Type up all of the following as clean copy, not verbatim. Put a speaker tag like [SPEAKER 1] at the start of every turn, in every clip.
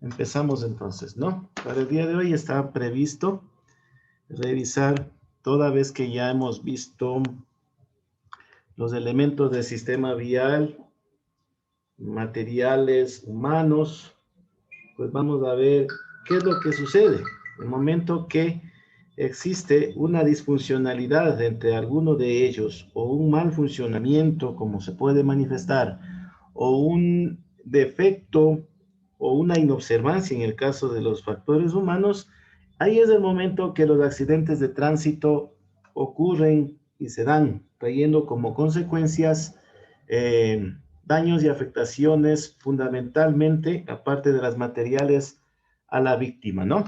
[SPEAKER 1] Empezamos entonces, ¿no? Para el día de hoy está previsto revisar, toda vez que ya hemos visto los elementos del sistema vial, materiales, humanos, pues vamos a ver qué es lo que sucede. El momento que existe una disfuncionalidad entre alguno de ellos, o un mal funcionamiento, como se puede manifestar, o un defecto, o una inobservancia en el caso de los factores humanos, ahí es el momento que los accidentes de tránsito ocurren y se dan, trayendo como consecuencias daños y afectaciones fundamentalmente, aparte de las materiales, a la víctima, ¿no?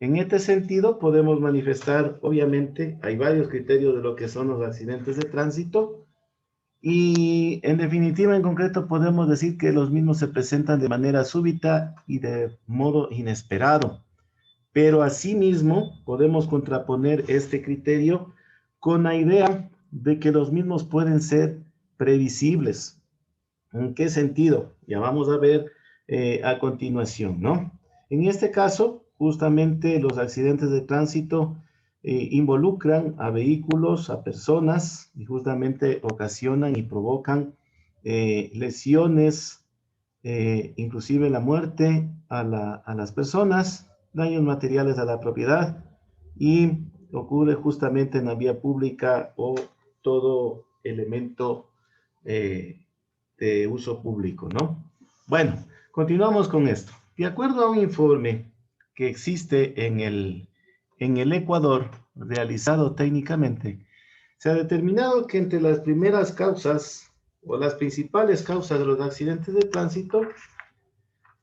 [SPEAKER 1] En este sentido, podemos manifestar, obviamente, hay varios criterios de lo que son los accidentes de tránsito, y en definitiva, en concreto, podemos decir que los mismos se presentan de manera súbita y de modo inesperado. Pero asimismo, podemos contraponer este criterio con la idea de que los mismos pueden ser previsibles. ¿En qué sentido? Ya vamos a ver a continuación, ¿no? En este caso, justamente los accidentes de tránsito involucran a vehículos, a personas, y justamente ocasionan y provocan lesiones, inclusive la muerte a las personas, daños materiales a la propiedad, y ocurre justamente en la vía pública o todo elemento de uso público, ¿no? Bueno, continuamos con esto. De acuerdo a un informe que existe en el Ecuador, realizado técnicamente, se ha determinado que entre las primeras causas o las principales causas de los accidentes de tránsito,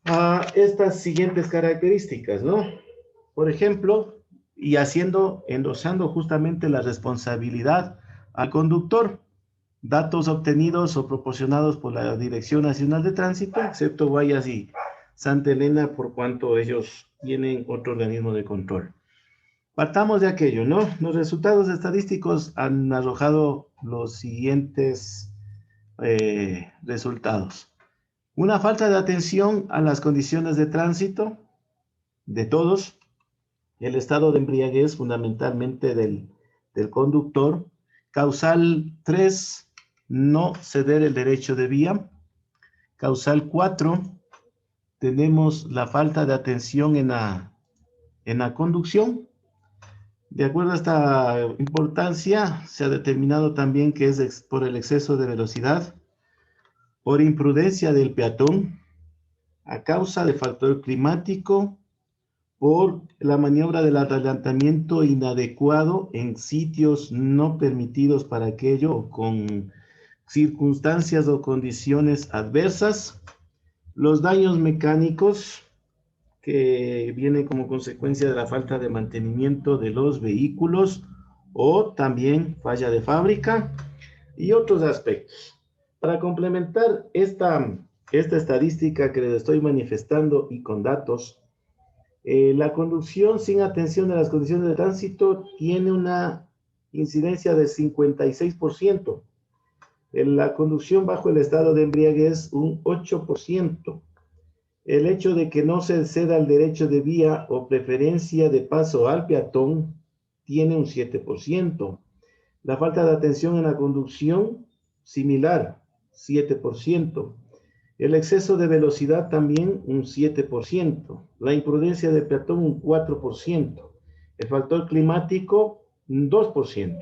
[SPEAKER 1] a estas siguientes características, ¿no? Por ejemplo, y endosando justamente la responsabilidad al conductor, datos obtenidos o proporcionados por la Dirección Nacional de Tránsito, excepto Guayas y Santa Elena, por cuanto ellos tienen otro organismo de control. Partamos de aquello, ¿no? Los resultados estadísticos han arrojado los siguientes resultados. Una falta de atención a las condiciones de tránsito de todos, el estado de embriaguez fundamentalmente del conductor, causal 3, no ceder el derecho de vía, causal 4, tenemos la falta de atención en la conducción. De acuerdo a esta importancia, se ha determinado también que es por el exceso de velocidad, por imprudencia del peatón, a causa de factor climático, por la maniobra del adelantamiento inadecuado en sitios no permitidos para aquello, con circunstancias o condiciones adversas, los daños mecánicos que vienen como consecuencia de la falta de mantenimiento de los vehículos, o también falla de fábrica y otros aspectos. Para complementar esta estadística que les estoy manifestando y con datos, la conducción sin atención a las condiciones de tránsito tiene una incidencia del 56%. La conducción bajo el estado de embriaguez, un 8%. El hecho de que no se ceda el derecho de vía o preferencia de paso al peatón tiene un 7%. La falta de atención en la conducción, similar, 7%. El exceso de velocidad también un 7%. La imprudencia del peatón un 4%. El factor climático un 2%.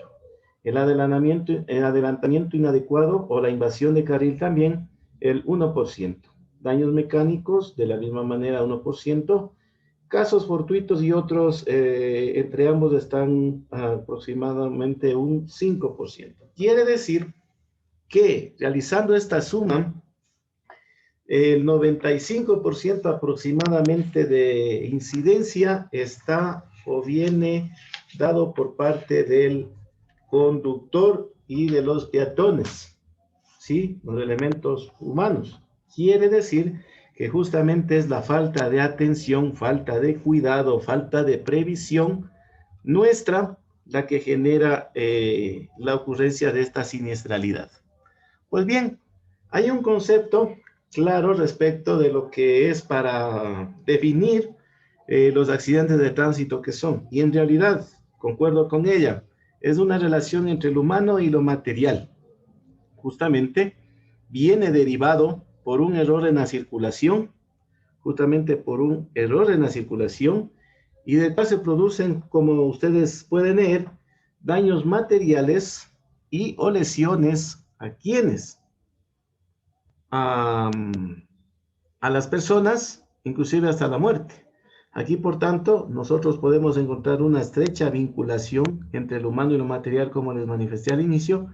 [SPEAKER 1] El adelantamiento inadecuado o la invasión de carril también el 1%. Daños mecánicos de la misma manera 1%. Casos fortuitos y otros entre ambos están aproximadamente un 5%. Quiere decir que realizando esta suma, el 95% aproximadamente de incidencia está o viene dado por parte del conductor y de los peatones, ¿sí? Los elementos humanos. Quiere decir que justamente es la falta de atención, falta de cuidado, falta de previsión nuestra la que genera la ocurrencia de esta siniestralidad. Pues bien, hay un concepto claro respecto de lo que es para definir los accidentes de tránsito que son. Y en realidad, concuerdo con ella, es una relación entre lo humano y lo material. Justamente viene derivado por un error en la circulación, justamente por un error en la circulación, y de cual se producen, como ustedes pueden leer, daños materiales y o lesiones a quienes, a, a las personas, inclusive hasta la muerte. Aquí, por tanto, nosotros podemos encontrar una estrecha vinculación entre lo humano y lo material, como les manifesté al inicio.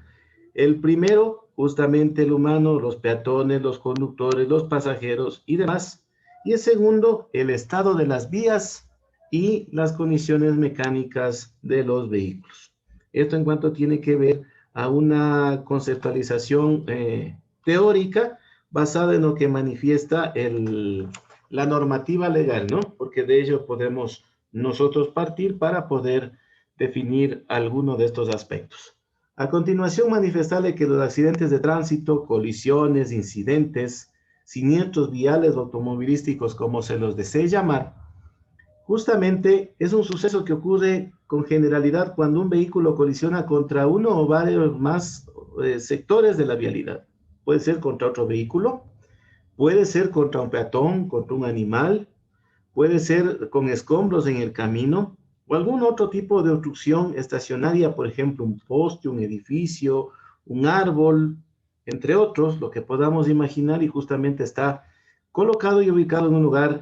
[SPEAKER 1] El primero, justamente el humano, los peatones, los conductores, los pasajeros y demás. Y el segundo, el estado de las vías y las condiciones mecánicas de los vehículos. Esto en cuanto tiene que ver a una conceptualización teórica basada en lo que manifiesta la normativa legal, ¿no? Porque de ello podemos nosotros partir para poder definir alguno de estos aspectos. A continuación, manifestarle que los accidentes de tránsito, colisiones, incidentes, siniestros viales o automovilísticos, como se los desee llamar, justamente es un suceso que ocurre con generalidad cuando un vehículo colisiona contra uno o varios más sectores de la vialidad. Puede ser contra otro vehículo, puede ser contra un peatón, contra un animal, puede ser con escombros en el camino o algún otro tipo de obstrucción estacionaria, por ejemplo, un poste, un edificio, un árbol, entre otros, lo que podamos imaginar, y justamente está colocado y ubicado en un lugar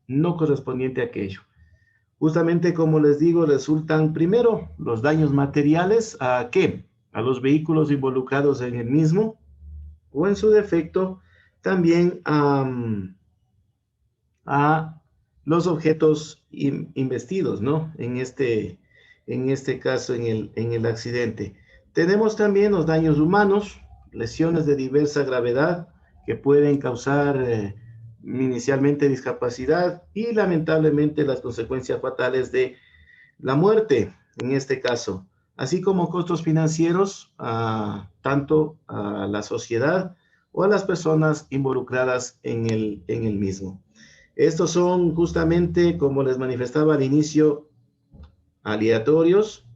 [SPEAKER 1] no correspondiente a aquello. Justamente, como les digo, resultan primero los daños materiales. ¿A qué? A los vehículos involucrados en el mismo, o en su defecto también a los objetos investidos, ¿no? En este caso, en el accidente. Tenemos también los daños humanos, lesiones de diversa gravedad que pueden causar inicialmente discapacidad y lamentablemente las consecuencias fatales de la muerte, en este caso, así como costos financieros tanto a la sociedad o a las personas involucradas en el mismo. Estos son justamente, como les manifestaba al inicio, aleatorios,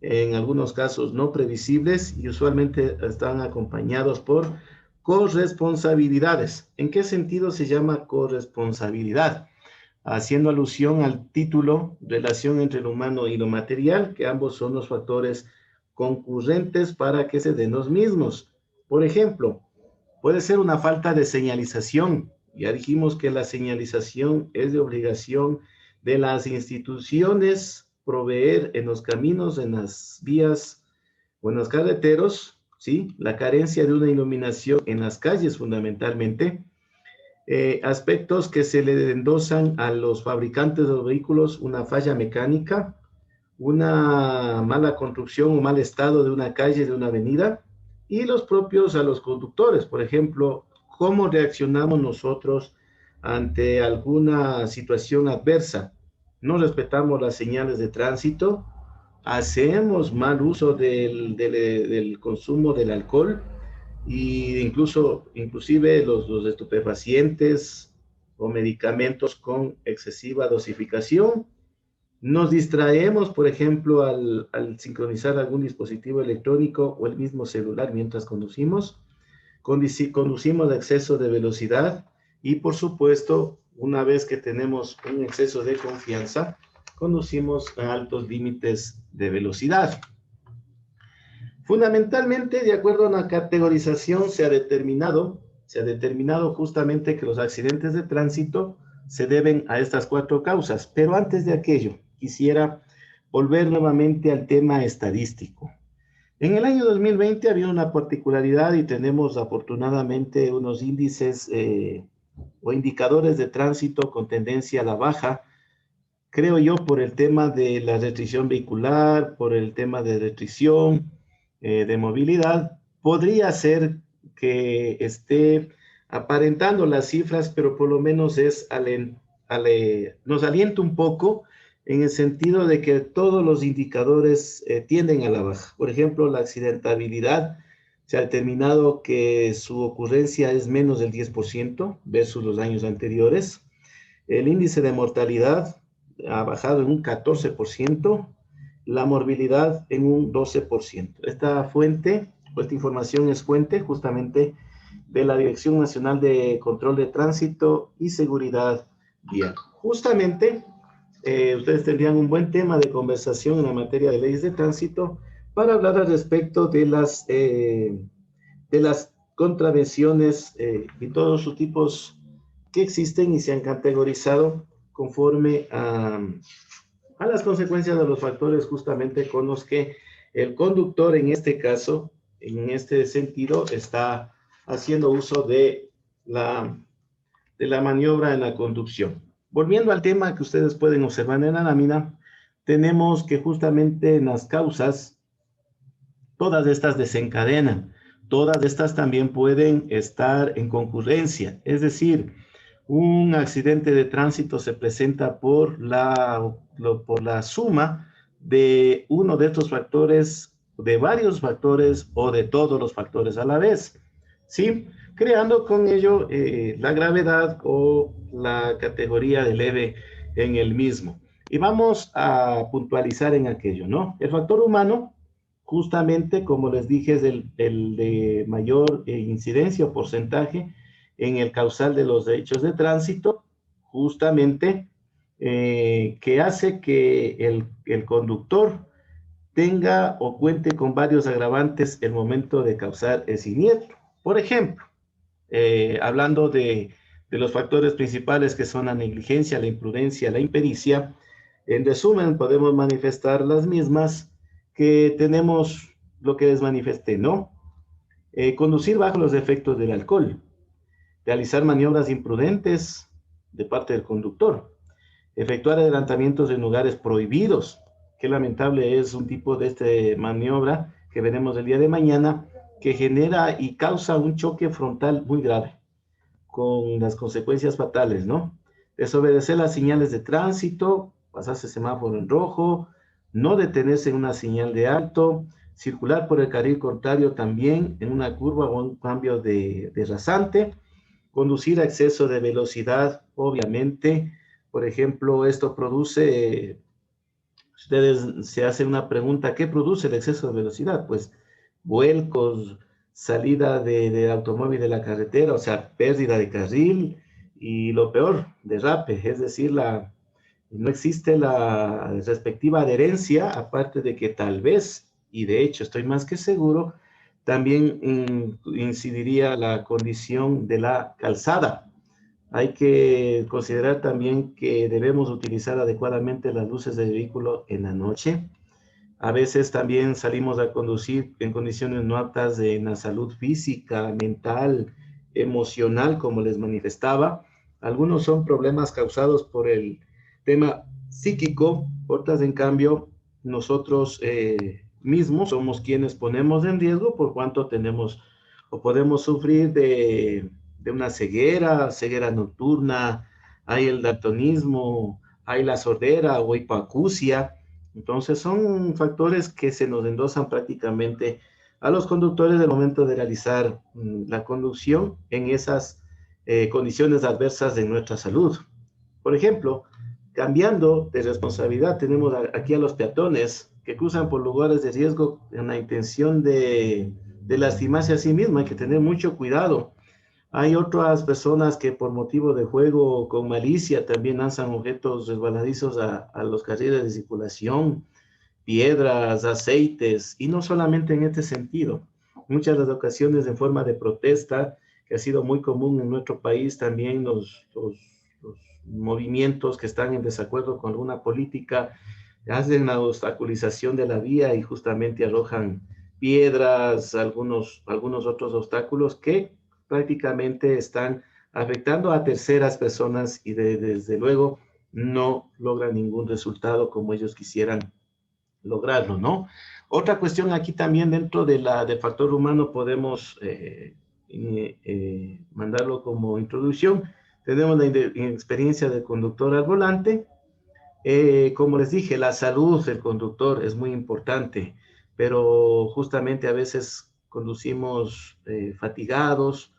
[SPEAKER 1] en algunos casos no previsibles y usualmente están acompañados por corresponsabilidades. ¿En qué sentido se llama corresponsabilidad? Haciendo alusión al título, relación entre lo humano y lo material, que ambos son los factores concurrentes para que se den los mismos. Por ejemplo, puede ser una falta de señalización. Ya dijimos que la señalización es de obligación de las instituciones proveer en los caminos, en las vías o en los carreteros, ¿sí? La carencia de una iluminación en las calles fundamentalmente. Aspectos que se le endosan a los fabricantes de los vehículos, una falla mecánica, una mala construcción o mal estado de una calle, de una avenida, y los propios a los conductores, por ejemplo, cómo reaccionamos nosotros ante alguna situación adversa. No respetamos las señales de tránsito, hacemos mal uso del consumo del alcohol e inclusive los estupefacientes o medicamentos con excesiva dosificación. Nos distraemos, por ejemplo, al sincronizar algún dispositivo electrónico o el mismo celular mientras conducimos. Conducimos a exceso de velocidad y, por supuesto, una vez que tenemos un exceso de confianza, conducimos a altos límites de velocidad. Fundamentalmente, de acuerdo a una categorización, se ha determinado justamente que los accidentes de tránsito se deben a estas 4 causas. Pero antes de aquello, quisiera volver nuevamente al tema estadístico. En el año 2020 había una particularidad y tenemos afortunadamente unos índices o indicadores de tránsito con tendencia a la baja, creo yo, por el tema de la restricción vehicular, por el tema de restricción de movilidad. Podría ser que esté aparentando las cifras, pero por lo menos nos alienta un poco en el sentido de que todos los indicadores tienden a la baja. Por ejemplo, la accidentabilidad Se ha determinado que su ocurrencia es menos del 10% versus los años anteriores. El índice de mortalidad ha bajado en un 14%, la morbilidad en un 12%. Esta información es fuente justamente de la Dirección Nacional de Control de Tránsito y Seguridad Vial. Justamente, ustedes tendrían un buen tema de conversación en la materia de leyes de tránsito para hablar al respecto de las contravenciones y todos sus tipos que existen y se han categorizado conforme a las consecuencias de los factores justamente con los que el conductor en este caso, en este sentido, está haciendo uso de la maniobra en la conducción. Volviendo al tema que ustedes pueden observar en la lámina, tenemos que justamente en las causas, todas estas desencadenan, todas estas también pueden estar en concurrencia, es decir, un accidente de tránsito se presenta por la suma de uno de estos factores, de varios factores o de todos los factores a la vez, ¿sí? Creando con ello la gravedad o la categoría de leve en el mismo. Y vamos a puntualizar en aquello, ¿no? El factor humano, justamente, como les dije, es el de mayor incidencia o porcentaje en el causal de los hechos de tránsito, justamente, que hace que el conductor tenga o cuente con varios agravantes el momento de causar el siniestro. Por ejemplo, hablando de los factores principales que son la negligencia, la imprudencia, la impericia, en resumen podemos manifestar las mismas que tenemos lo que les manifesté, ¿no? Conducir bajo los efectos del alcohol, realizar maniobras imprudentes de parte del conductor, efectuar adelantamientos en lugares prohibidos. Qué lamentable es un tipo de maniobra que veremos el día de mañana, que genera y causa un choque frontal muy grave, con las consecuencias fatales, ¿no? Desobedecer las señales de tránsito, pasarse semáforo en rojo, no detenerse en una señal de alto, circular por el carril contrario también en una curva o un cambio de rasante, conducir a exceso de velocidad, obviamente. Por ejemplo, esto produce, ustedes se hacen una pregunta, ¿qué produce el exceso de velocidad? Pues vuelcos, salida de automóvil de la carretera, o sea, pérdida de carril y lo peor, derrape, es decir, no existe la respectiva adherencia, aparte de que tal vez, y de hecho estoy más que seguro, también incidiría la condición de la calzada. Hay que considerar también que debemos utilizar adecuadamente las luces del vehículo en la noche. A veces también salimos a conducir en condiciones no aptas en la salud física, mental, emocional, como les manifestaba. Algunos son problemas causados por el tema psíquico, otras en cambio nosotros mismos somos quienes ponemos en riesgo por cuanto tenemos o podemos sufrir de una ceguera nocturna, hay el daltonismo, hay la sordera o hipoacusia. Entonces son factores que se nos endosan prácticamente a los conductores del momento de realizar la conducción en esas condiciones adversas de nuestra salud. Por ejemplo, cambiando de responsabilidad, tenemos aquí a los peatones que cruzan por lugares de riesgo en la intención de lastimarse a sí mismos. Hay que tener mucho cuidado. Hay otras personas que por motivo de juego con malicia también lanzan objetos resbaladizos a los carriles de circulación, piedras, aceites, y no solamente en este sentido. Muchas de las ocasiones en forma de protesta, que ha sido muy común en nuestro país, también los movimientos que están en desacuerdo con alguna política hacen la obstaculización de la vía y justamente arrojan piedras, algunos otros obstáculos que prácticamente están afectando a terceras personas y desde luego no logran ningún resultado como ellos quisieran lograrlo, ¿no? Otra cuestión aquí también dentro del factor humano podemos mandarlo como introducción. Tenemos la experiencia del conductor al volante. Como les dije, la salud del conductor es muy importante, pero justamente a veces conducimos fatigados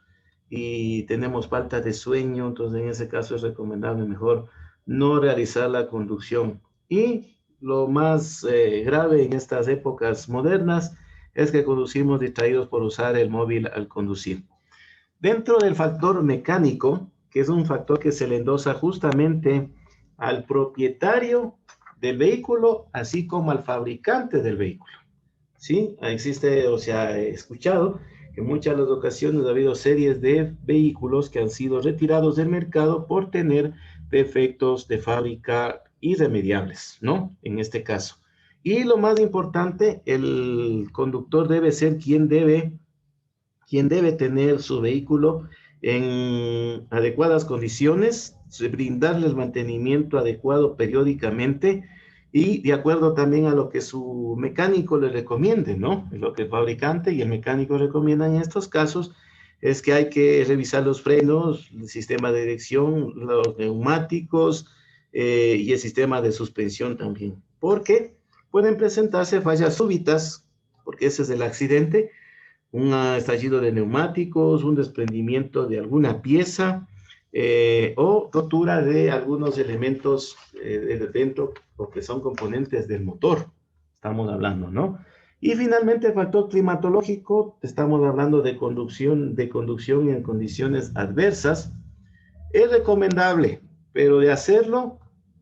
[SPEAKER 1] y tenemos falta de sueño, entonces en ese caso es recomendable mejor no realizar la conducción. Y lo más grave en estas épocas modernas es que conducimos distraídos por usar el móvil al conducir. Dentro del factor mecánico, que es un factor que se le endosa justamente al propietario del vehículo, así como al fabricante del vehículo. ¿Sí? Existe, o sea, he escuchado que en muchas de las ocasiones ha habido series de vehículos que han sido retirados del mercado por tener defectos de fábrica irremediables, ¿no? En este caso. Y lo más importante, el conductor debe ser quien debe tener su vehículo en adecuadas condiciones, brindarle el mantenimiento adecuado periódicamente y de acuerdo también a lo que su mecánico le recomiende, ¿no? Lo que el fabricante y el mecánico recomiendan en estos casos es que hay que revisar los frenos, el sistema de dirección, los neumáticos y el sistema de suspensión también, porque pueden presentarse fallas súbitas, porque ese es el accidente, un estallido de neumáticos, un desprendimiento de alguna pieza o rotura de algunos elementos de dentro, porque son componentes del motor, estamos hablando, ¿no? Y finalmente el factor climatológico, estamos hablando de conducción en condiciones adversas. Es recomendable, pero de hacerlo,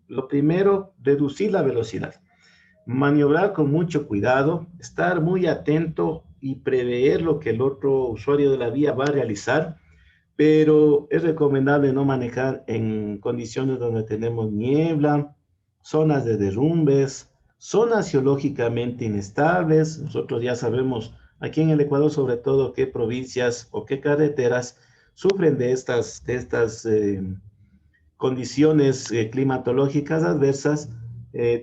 [SPEAKER 1] lo primero, reducir la velocidad, maniobrar con mucho cuidado, estar muy atento y prever lo que el otro usuario de la vía va a realizar, pero es recomendable no manejar en condiciones donde tenemos niebla, zonas de derrumbes, zonas geológicamente inestables. Nosotros ya sabemos aquí en el Ecuador sobre todo qué provincias o qué carreteras sufren de estas condiciones climatológicas adversas,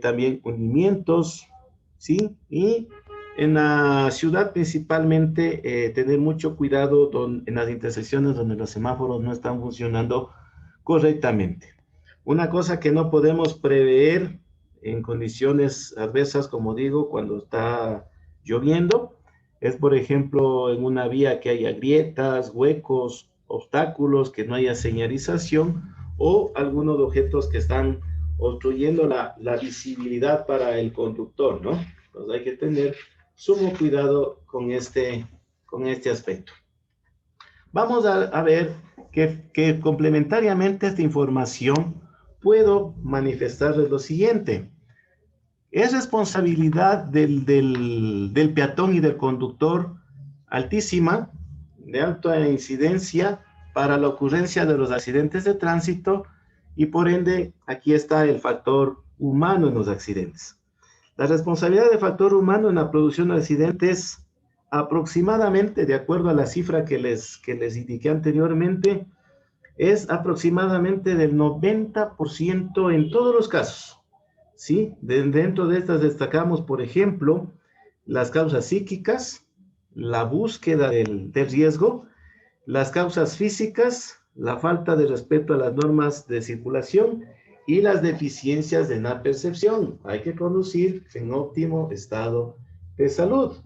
[SPEAKER 1] también hundimientos, ¿sí? Y en la ciudad principalmente tener mucho cuidado en las intersecciones donde los semáforos no están funcionando correctamente. Una cosa que no podemos prever en condiciones adversas, como digo, cuando está lloviendo, es por ejemplo en una vía que haya grietas, huecos, obstáculos, que no haya señalización o algunos objetos que están obstruyendo la visibilidad para el conductor, ¿no? Entonces hay que tener sumo cuidado con este aspecto. Vamos a ver que complementariamente a esta información puedo manifestarles lo siguiente. Es responsabilidad del peatón y del conductor altísima, de alta incidencia para la ocurrencia de los accidentes de tránsito y por ende aquí está el factor humano en los accidentes. La responsabilidad del factor humano en la producción de accidentes aproximadamente, de acuerdo a la cifra que les indiqué anteriormente, es aproximadamente del 90% en todos los casos. ¿Sí? Dentro de estas destacamos, por ejemplo, las causas psíquicas, la búsqueda del riesgo, las causas físicas, la falta de respeto a las normas de circulación y las deficiencias de la percepción. Hay que conducir en óptimo estado de salud.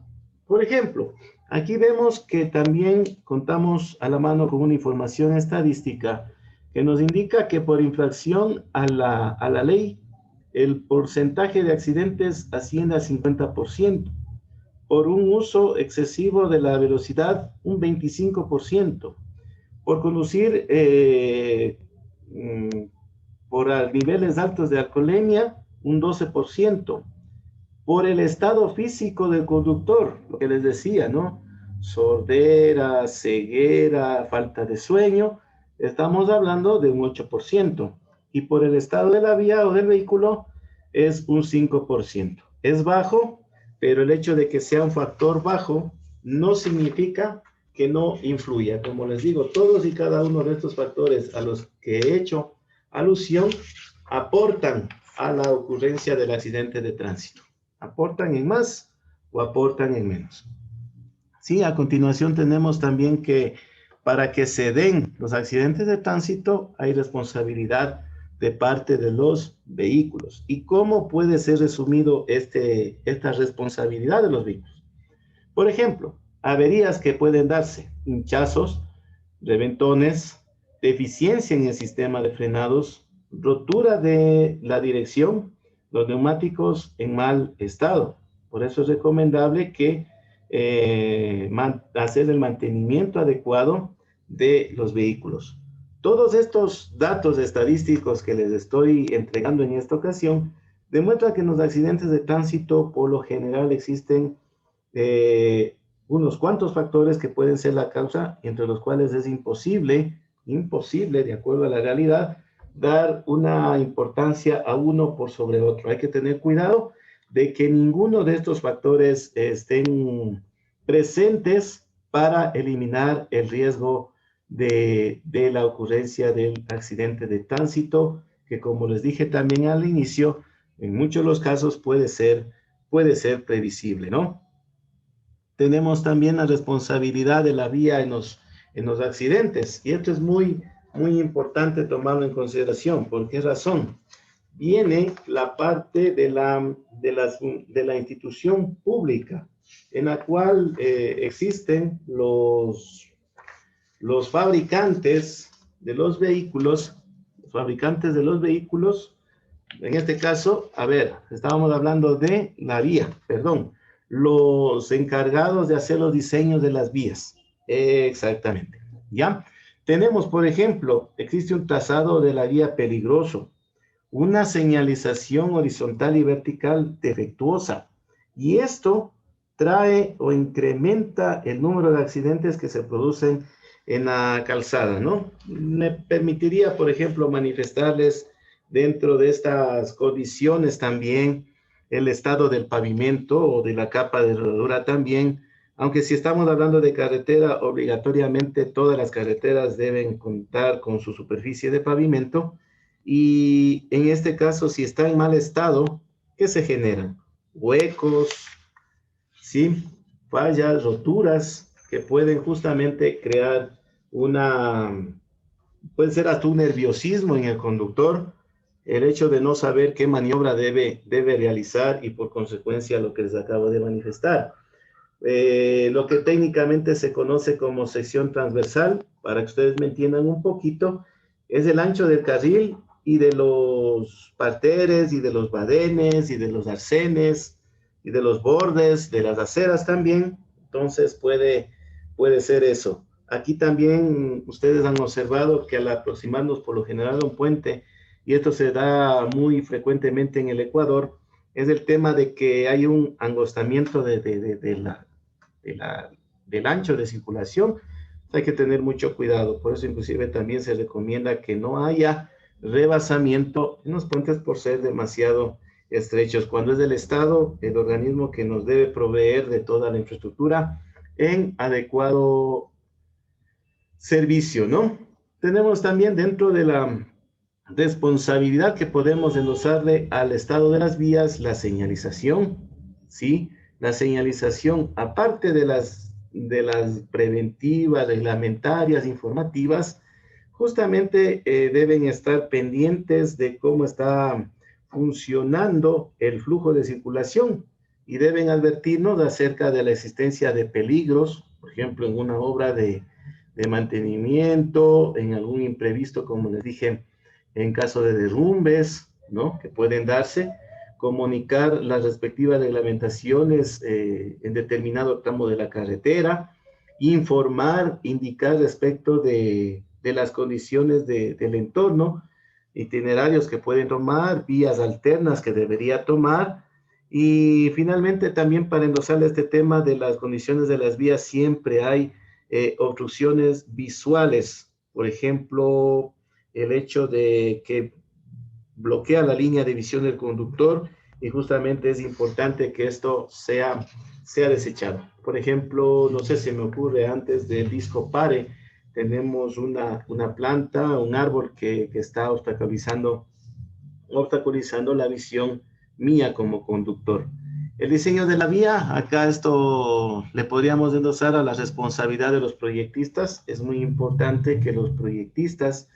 [SPEAKER 1] Por ejemplo, aquí vemos que también contamos a la mano con una información estadística que nos indica que por infracción a la ley, el porcentaje de accidentes asciende al 50%. Por un uso excesivo de la velocidad, un 25%. Por conducir por niveles altos de alcoholemia, un 12%. Por el estado físico del conductor, lo que les decía, ¿no? Sordera, ceguera, falta de sueño, estamos hablando de un 8%. Y por el estado de la vía o del vehículo es un 5%. Es bajo, pero el hecho de que sea un factor bajo no significa que no influya. Como les digo, todos y cada uno de estos factores a los que he hecho alusión aportan a la ocurrencia del accidente de tránsito. ¿Aportan en más o aportan en menos? Sí, a continuación tenemos también que para que se den los accidentes de tránsito hay responsabilidad de parte de los vehículos. ¿Y cómo puede ser resumido esta responsabilidad de los vehículos? Por ejemplo, averías que pueden darse, hinchazos, reventones, deficiencia en el sistema de frenados, rotura de la dirección, los neumáticos en mal estado. Por eso es recomendable que hacer el mantenimiento adecuado de los vehículos. Todos estos datos estadísticos que les estoy entregando en esta ocasión demuestran que en los accidentes de tránsito por lo general existen unos cuantos factores que pueden ser la causa, entre los cuales es imposible, de acuerdo a la realidad, dar una importancia a uno por sobre otro. Hay que tener cuidado de que ninguno de estos factores estén presentes para eliminar el riesgo de la ocurrencia del accidente de tránsito, que como les dije también al inicio, en muchos de los casos puede ser previsible, ¿no? Tenemos también la responsabilidad de la vía en los accidentes, y esto es muy, muy importante tomarlo en consideración. ¿Por qué razón? Viene la parte de la institución pública, en la cual existen los fabricantes de los vehículos, en este caso, a ver, estábamos hablando de la vía, perdón, los encargados de hacer los diseños de las vías. Exactamente, ¿ya? Tenemos, por ejemplo, existe un trazado de la vía peligroso, una señalización horizontal y vertical defectuosa, y esto trae o incrementa el número de accidentes que se producen en la calzada, ¿no? Me permitiría, por ejemplo, manifestarles dentro de estas condiciones también el estado del pavimento o de la capa de rodadura también, aunque si estamos hablando de carretera, obligatoriamente todas las carreteras deben contar con su superficie de pavimento, y en este caso, si está en mal estado, ¿qué se generan? Huecos, ¿sí? Fallas, roturas, que pueden justamente crear puede ser hasta un nerviosismo en el conductor, el hecho de no saber qué maniobra debe realizar, y por consecuencia lo que les acabo de manifestar. Lo que técnicamente se conoce como sección transversal, para que ustedes me entiendan un poquito, es el ancho del carril y de los parteres y de los badenes y de los arcenes y de los bordes de las aceras también. Entonces puede ser eso. Aquí también ustedes han observado que al aproximarnos por lo general a un puente, y esto se da muy frecuentemente en el Ecuador, es el tema de que hay un angostamiento del ancho de circulación. Hay que tener mucho cuidado. Por eso inclusive también se recomienda que no haya rebasamiento en los puentes por ser demasiado estrechos. Cuando es del Estado, el organismo que nos debe proveer de toda la infraestructura en adecuado servicio, ¿no? Tenemos también dentro de la responsabilidad que podemos endosarle al estado de las vías la señalización, ¿sí? La señalización, aparte de las preventivas, reglamentarias, informativas, justamente deben estar pendientes de cómo está funcionando el flujo de circulación, y deben advertirnos acerca de la existencia de peligros, por ejemplo, en una obra de mantenimiento, en algún imprevisto, como les dije, en caso de derrumbes, ¿no? Que pueden darse, comunicar las respectivas reglamentaciones en determinado tramo de la carretera, informar, indicar respecto de las condiciones del entorno, itinerarios que pueden tomar, vías alternas que debería tomar, y finalmente también para endosar este tema de las condiciones de las vías, siempre hay obstrucciones visuales, por ejemplo, el hecho de que bloquea la línea de visión del conductor, y justamente es importante que esto sea desechado. Por ejemplo, no sé, si me ocurre antes del disco pare, tenemos una planta, un árbol que está obstaculizando la visión mía como conductor. El diseño de la vía, acá esto le podríamos endosar a la responsabilidad de los proyectistas. Es muy importante que los proyectistas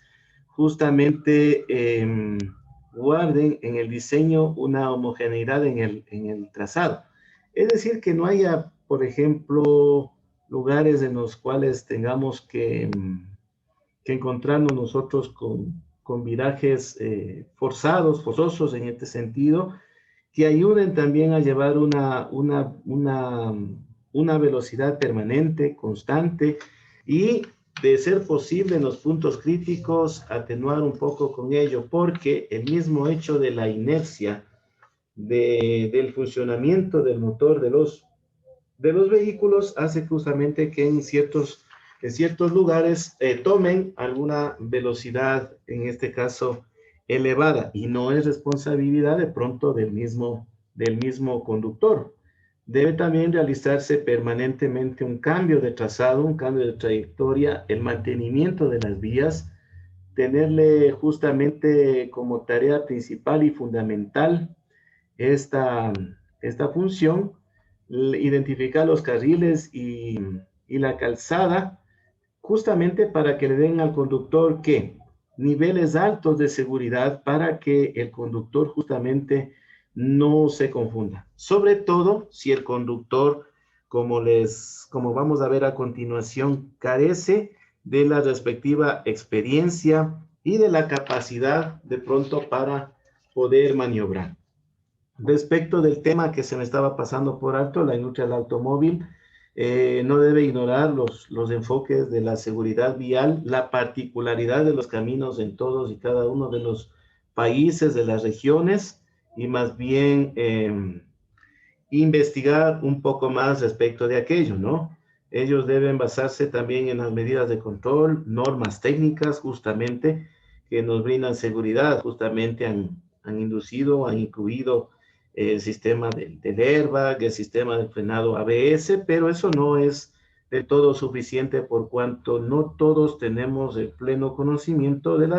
[SPEAKER 1] justamente guarden en el diseño una homogeneidad en el trazado. Es decir, que no haya, por ejemplo, lugares en los cuales tengamos que encontrarnos nosotros con virajes forzosos en este sentido, que ayuden también a llevar una velocidad permanente, constante, y de ser posible en los puntos críticos atenuar un poco con ello, porque el mismo hecho de la inercia del funcionamiento del motor de los vehículos hace justamente que en ciertos lugares tomen alguna velocidad, en este caso elevada, y no es responsabilidad de pronto del mismo conductor. Debe también realizarse permanentemente un cambio de trazado, un cambio de trayectoria, el mantenimiento de las vías, tenerle justamente como tarea principal y fundamental esta función, identificar los carriles y la calzada, justamente para que le den al conductor ¿qué? Niveles altos de seguridad para que el conductor justamente no se confunda. Sobre todo si el conductor, como vamos a ver a continuación, carece de la respectiva experiencia y de la capacidad de pronto para poder maniobrar. Respecto del tema que se me estaba pasando por alto, la industria del automóvil no debe ignorar los enfoques de la seguridad vial, la particularidad de los caminos en todos y cada uno de los países, de las regiones, y más bien investigar un poco más respecto de aquello, ¿no? Ellos deben basarse también en las medidas de control, normas técnicas, justamente, que nos brindan seguridad, justamente han incluido el sistema del airbag, el sistema de frenado ABS, pero eso no es de todo suficiente por cuanto no todos tenemos el pleno conocimiento de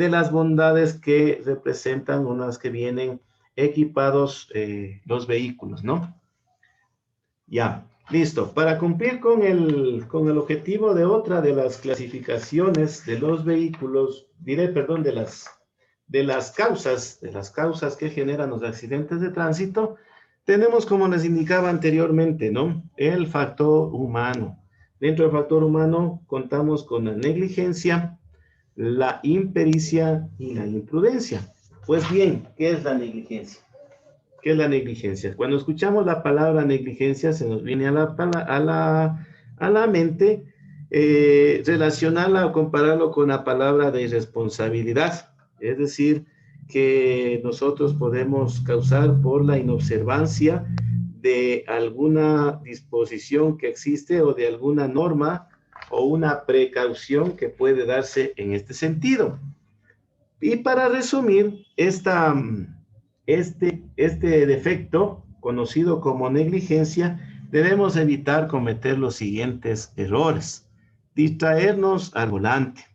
[SPEAKER 1] las bondades que representan unas que vienen equipados los vehículos, ¿no? Ya, listo. Para cumplir con el objetivo de otra de las clasificaciones de los vehículos, de las causas que generan los accidentes de tránsito, tenemos, como les indicaba anteriormente, ¿no? El factor humano. Dentro del factor humano contamos con la negligencia, la impericia y la imprudencia. Pues bien, ¿qué es la negligencia? ¿Qué es la negligencia? Cuando escuchamos la palabra negligencia, se nos viene a la mente relacionarla o compararlo con la palabra de irresponsabilidad. Es decir, que nosotros podemos causar por la inobservancia de alguna disposición que existe o de alguna norma o una precaución que puede darse en este sentido. Y para resumir, este defecto, conocido como negligencia, debemos evitar cometer los siguientes errores: distraernos al volante,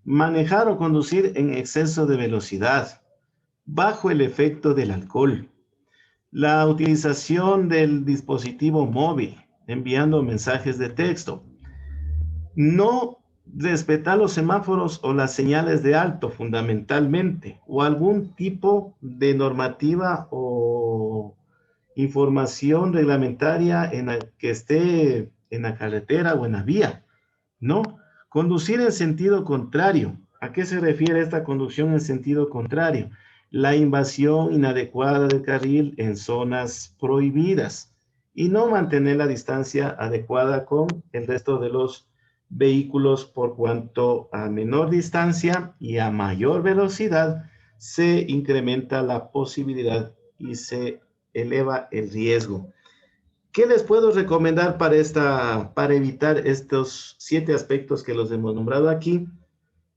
[SPEAKER 1] manejar o conducir en exceso de velocidad, bajo el efecto del alcohol, la utilización del dispositivo móvil, enviando mensajes de texto, no respetar los semáforos o las señales de alto fundamentalmente, o algún tipo de normativa o información reglamentaria en la que esté en la carretera o en la vía, ¿no? Conducir en sentido contrario. ¿A qué se refiere esta conducción en sentido contrario? La invasión inadecuada del carril en zonas prohibidas y no mantener la distancia adecuada con el resto de los vehículos, por cuanto a menor distancia y a mayor velocidad se incrementa la posibilidad y se eleva el riesgo. ¿Qué les puedo recomendar para evitar estos 7 aspectos que los hemos nombrado aquí?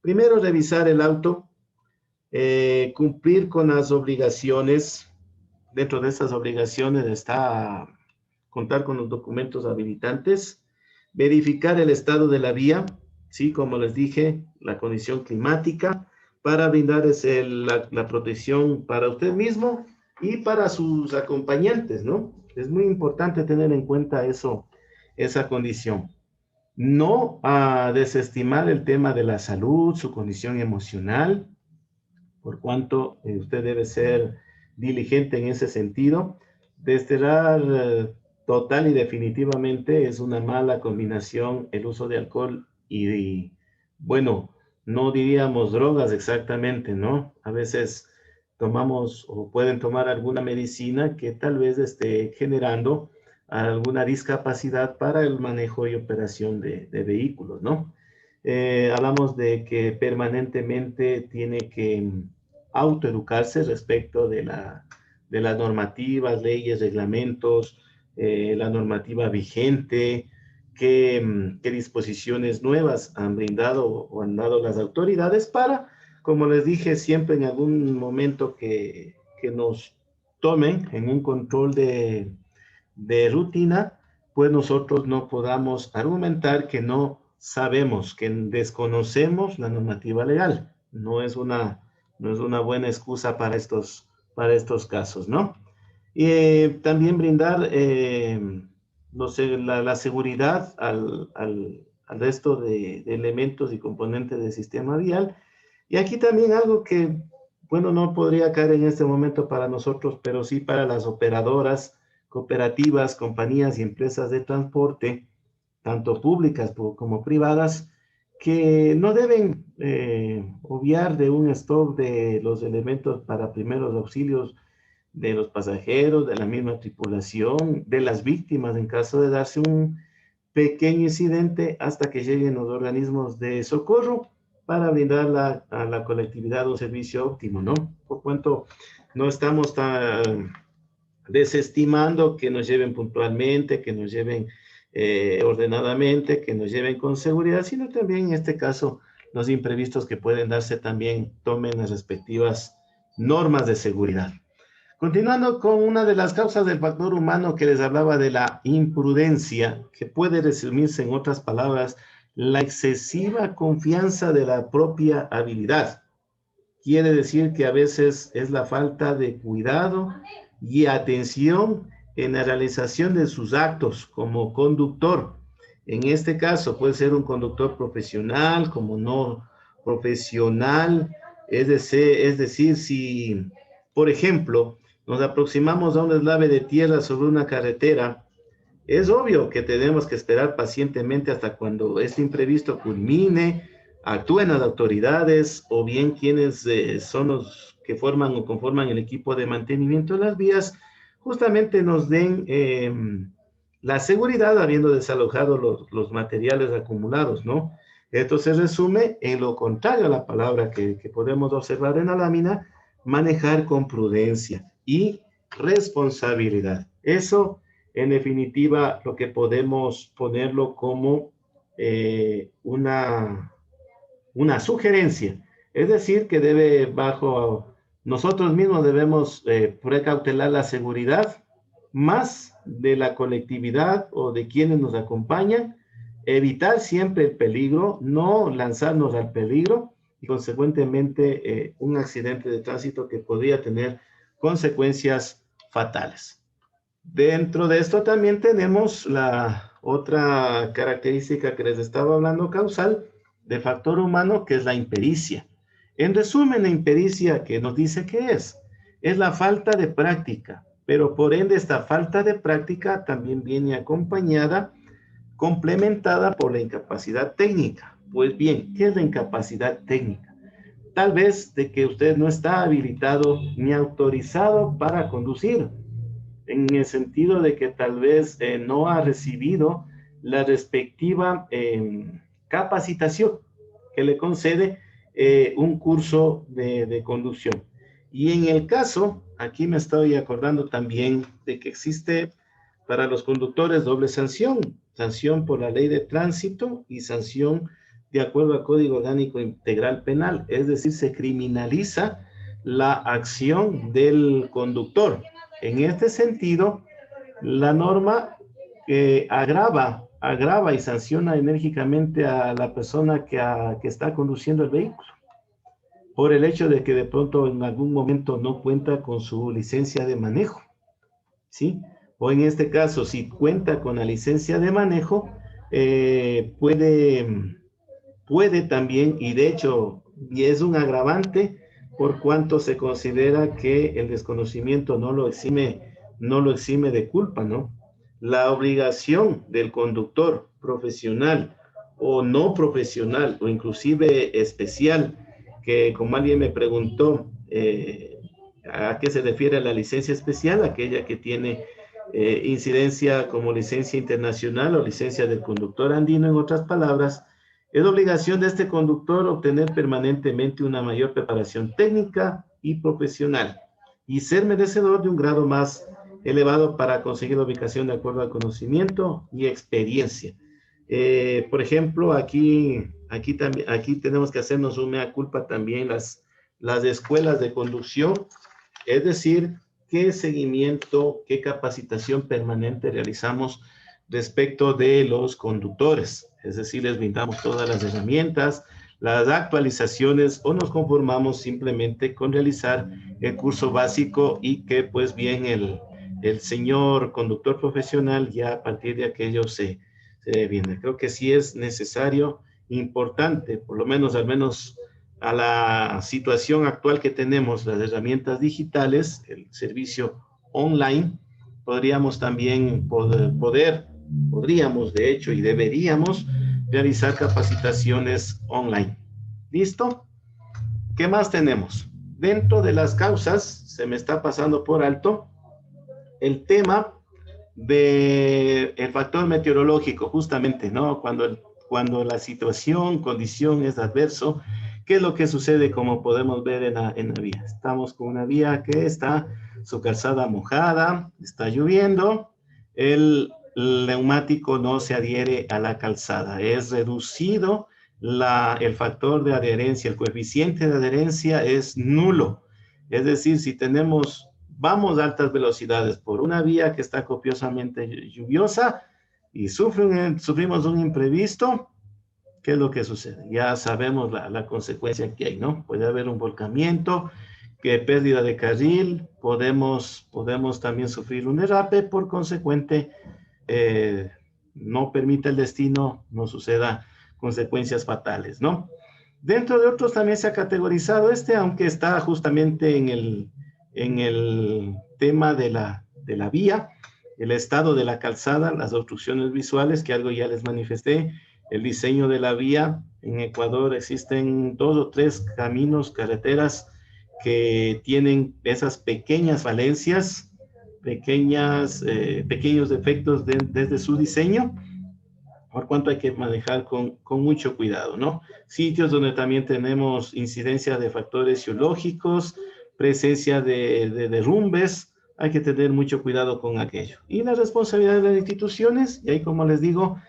[SPEAKER 1] Primero, revisar el auto, cumplir con las obligaciones. Dentro de esas obligaciones está contar con los documentos habilitantes, verificar el estado de la vía, ¿sí? Como les dije, la condición climática, para brindarles la protección para usted mismo y para sus acompañantes, ¿no? Es muy importante tener en cuenta esa condición. No desestimar el tema de la salud, su condición emocional, por cuanto usted debe ser diligente en ese sentido. Desterrar total y definitivamente es una mala combinación el uso de alcohol bueno, no diríamos drogas exactamente, ¿no? A veces tomamos o pueden tomar alguna medicina que tal vez esté generando alguna discapacidad para el manejo y operación de vehículos, ¿no? Hablamos de que permanentemente tiene que autoeducarse respecto de las normativas, leyes, reglamentos, la normativa vigente, qué disposiciones nuevas han brindado o han dado las autoridades para, como les dije, siempre en algún momento que nos tomen en un control de rutina, pues nosotros no podamos argumentar que no sabemos, que desconocemos la normativa legal. No es una buena excusa para estos casos, ¿no? Y también brindar, no sé, la seguridad al resto de elementos y componentes del sistema vial. Y aquí también algo que, bueno, no podría caer en este momento para nosotros, pero sí para las operadoras, cooperativas, compañías y empresas de transporte, tanto públicas como privadas, que no deben obviar de un stock de los elementos para primeros auxilios de los pasajeros, de la misma tripulación, de las víctimas en caso de darse un pequeño incidente hasta que lleguen los organismos de socorro para brindar a la colectividad un servicio óptimo, ¿no? Por cuanto no estamos tan desestimando que nos lleven puntualmente, que nos lleven ordenadamente, que nos lleven con seguridad, sino también en este caso los imprevistos que pueden darse también tomen las respectivas normas de seguridad. Continuando con una de las causas del factor humano que les hablaba de la imprudencia, que puede resumirse en otras palabras, la excesiva confianza de la propia habilidad. Quiere decir que a veces es la falta de cuidado y atención en la realización de sus actos como conductor. En este caso puede ser un conductor profesional, como no profesional, es decir, si, por ejemplo, nos aproximamos a un deslave de tierra sobre una carretera, es obvio que tenemos que esperar pacientemente hasta cuando este imprevisto culmine, actúen las autoridades o bien quienes son los que forman o conforman el equipo de mantenimiento de las vías, justamente nos den la seguridad habiendo desalojado los materiales acumulados, ¿no? Esto se resume en lo contrario a la palabra que podemos observar en la lámina, manejar con prudencia y responsabilidad. Eso, en definitiva, lo que podemos ponerlo como una sugerencia. Es decir, que nosotros mismos debemos precautelar la seguridad más de la colectividad o de quienes nos acompañan, evitar siempre el peligro, no lanzarnos al peligro y consecuentemente un accidente de tránsito que podría tener consecuencias fatales. Dentro de esto también tenemos la otra característica que les estaba hablando causal de factor humano, que es la impericia. En resumen, la impericia, ¿qué nos dice que es? Es la falta de práctica, pero por ende esta falta de práctica también viene acompañada, complementada por la incapacidad técnica. Pues bien, ¿qué es la incapacidad técnica? Tal vez de que usted no está habilitado ni autorizado para conducir, en el sentido de que tal vez no ha recibido la respectiva capacitación que le concede un curso de conducción. Y en el caso, aquí me estoy acordando también de que existe para los conductores doble sanción, sanción por la ley de tránsito y sanción de acuerdo al Código Orgánico Integral Penal, es decir, se criminaliza la acción del conductor. En este sentido, la norma agrava y sanciona enérgicamente a la persona que está conduciendo el vehículo por el hecho de que de pronto en algún momento no cuenta con su licencia de manejo, ¿sí? O en este caso, si cuenta con la licencia de manejo, puede también, y de hecho, y es un agravante, por cuanto se considera que el desconocimiento no lo exime de culpa, ¿no? La obligación del conductor profesional o no profesional o inclusive especial, que como alguien me preguntó, ¿a qué se refiere la licencia especial? Aquella que tiene incidencia como licencia internacional o licencia del conductor andino, en otras palabras, es obligación de este conductor obtener permanentemente una mayor preparación técnica y profesional y ser merecedor de un grado más elevado para conseguir la ubicación de acuerdo al conocimiento y experiencia. Por ejemplo, aquí tenemos que hacernos un mea culpa también las escuelas de conducción, es decir, qué seguimiento, qué capacitación permanente realizamos respecto de los conductores. Es decir, les brindamos todas las herramientas, las actualizaciones o nos conformamos simplemente con realizar el curso básico y que pues bien el señor conductor profesional ya a partir de aquello se viene. Creo que sí es necesario, importante, por lo menos al menos a la situación actual que tenemos, las herramientas digitales, el servicio online, podríamos también podríamos de hecho y deberíamos realizar capacitaciones online. ¿Listo? ¿Qué más tenemos? Dentro de las causas, se me está pasando por alto el tema del factor meteorológico, justamente, ¿no? Cuando la condición es adverso, ¿qué es lo que sucede? Como podemos ver en la vía. Estamos con una vía que está su calzada mojada, está lloviendo, el neumático no se adhiere a la calzada, es reducido el factor de adherencia, el coeficiente de adherencia es nulo. Es decir, si vamos a altas velocidades por una vía que está copiosamente lluviosa y sufrimos un imprevisto, ¿qué es lo que sucede? Ya sabemos la consecuencia que hay, ¿no? Puede haber un volcamiento, pérdida de carril, podemos también sufrir un derrape, por consecuente, no permite el destino, no suceda consecuencias fatales, ¿no? Dentro de otros también se ha categorizado aunque está justamente en el tema de la vía, el estado de la calzada, las obstrucciones visuales, que algo ya les manifesté, el diseño de la vía. En Ecuador existen 2 o 3 caminos, carreteras que tienen esas pequeñas falencias, pequeños defectos desde su diseño, por cuanto hay que manejar con mucho cuidado, ¿no? Sitios donde también tenemos incidencia de factores geológicos, presencia de derrumbes, hay que tener mucho cuidado con aquello. Y la responsabilidad de las instituciones, y ahí como les digo,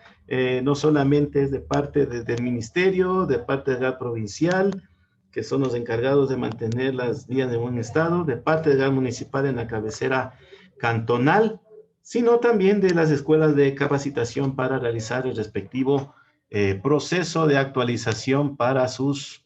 [SPEAKER 1] no solamente es de parte del ministerio, de parte de la provincial, que son los encargados de mantener las vías de buen estado, de parte de la municipal en la cabecera cantonal, sino también de las escuelas de capacitación para realizar el respectivo proceso de actualización para sus